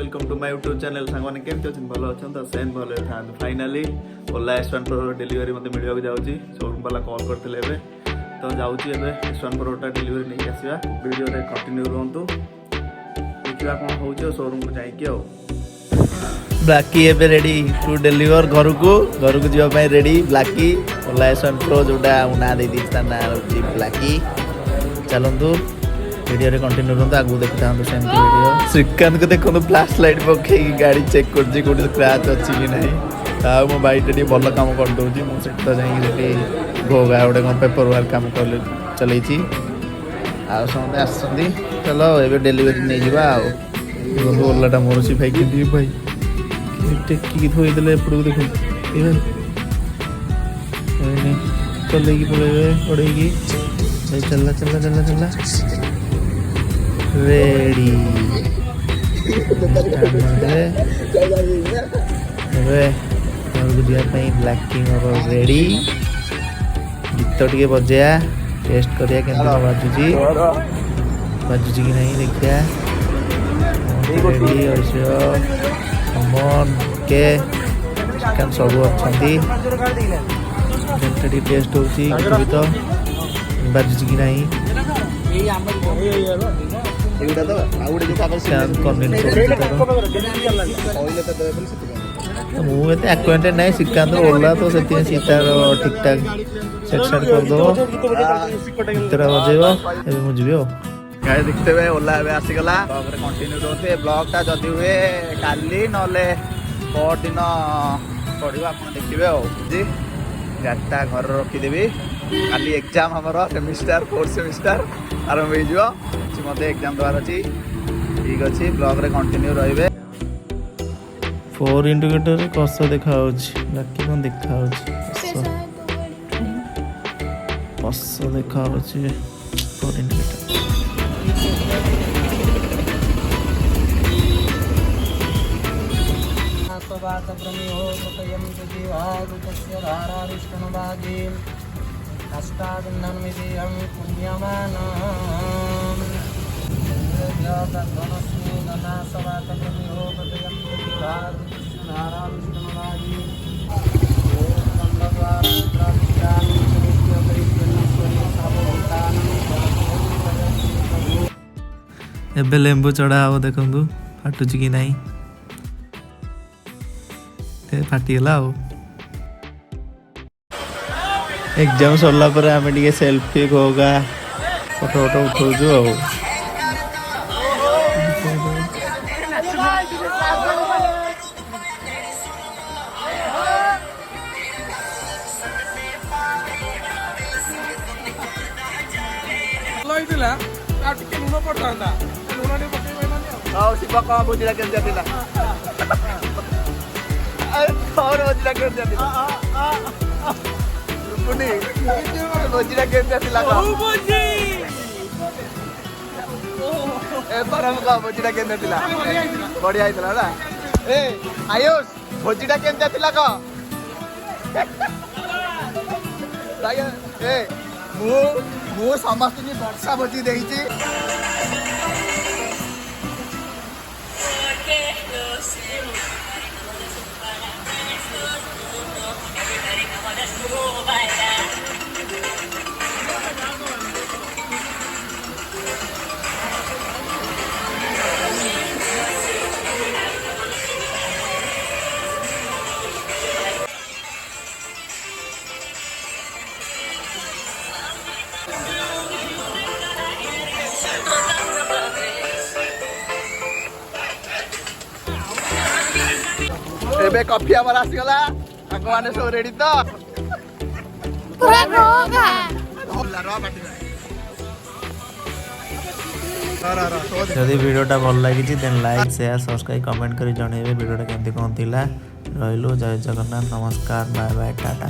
Welcome to my YouTube channel सांग मैंने केमती अच्छे भल अच्छा तो सेम भले था फाइनाली ओला S1 Pro डेलीवरी मत मिलवाक जाऊँगी शोरूम वाला कॉल करते तो जाऊँगी S1 Pro डेलीवरी नहीं आसवा वीडियो कंटिन्यू रुहतु देखा कौन हो शोरूम को जाइए ब्लाकी एबे रेडी टू डेलीवर घर को जावाई रेडी ब्लाकी ओला S1 Pro जोटा ना दे ना रोची ब्लाकी चलतु वीडियो रे कंटिन्यू करते आगु देखते हैं सेम वीडियो श्रीकांत को देखो फ्लैश लाइट पकई गाड़ी चेक कर स्क्रैच अच्छी कि ना मो भाईटा टे भल कम कर दूसरी मुझे तो जाकि घोगा गोटे कौन पेपर वर्क कम कर चलई समझे आस चलो ये डेलीवरी नहीं जावा ओलाटा मोर सी भाई कि भाई टेकिक थोड़े एपट देख चल पड़ेगी चलना चलना चलना चलना रेडी ब्लैक किंग रेडी गीत टे बजा टेस्ट करिया के बाजुची कि नहीं देखिया रेडी अमन के चिकन सब अच्छा टेस्ट होची तो बाजुची कि नहीं मुझे एक्वेंटेड ना श्रीकांत ओला तो से सीतार ठीक ठाक सेट सेट करदेव बजेब मुझे गाड़ी देखते हुए ओला आसीगला कंटिन्यू रोते ब्लॉगटा जदि हुए काली ना परदिन पढ़ो आप देखिए गाड़ीटा घर रखीदेवी काली एग्जाम हमर सेमिस्टर 4th सेमिस्टर आरंभ हो मत एग्जाम देवार अच्छी ठीक अच्छे ब्लॉग रे कंटिन्यू रहिबे 4 इंडिकेटर कस देखा बाकी कौन देखा कस देखा 4 इंडिकेटर अष्टाविन्नमितिहं पुण्यमानम् एबे लेंबू चढ़ा हम देखु फाटुच कि नहीं फाटीगला एग्जाम सरला पर आम टे सेल्फी होगा फोटो फोटो उठाऊ शिवा कौन भोजला के भोजरा के भोजरा के बढ़िया ना आयुष भोजटा के समस्त वर्षा भोजी देखी एबे कॉफी हमर आसीगला आंग माने सब रेडी तो पूरा रोगा जदि वीडियोटा भल लगी then like share subscribe comment करी जणेबे वीडियोटा केमती कोन थिला रहिलो जय जगन्नाथ नमस्कार बाय बाय टाटा।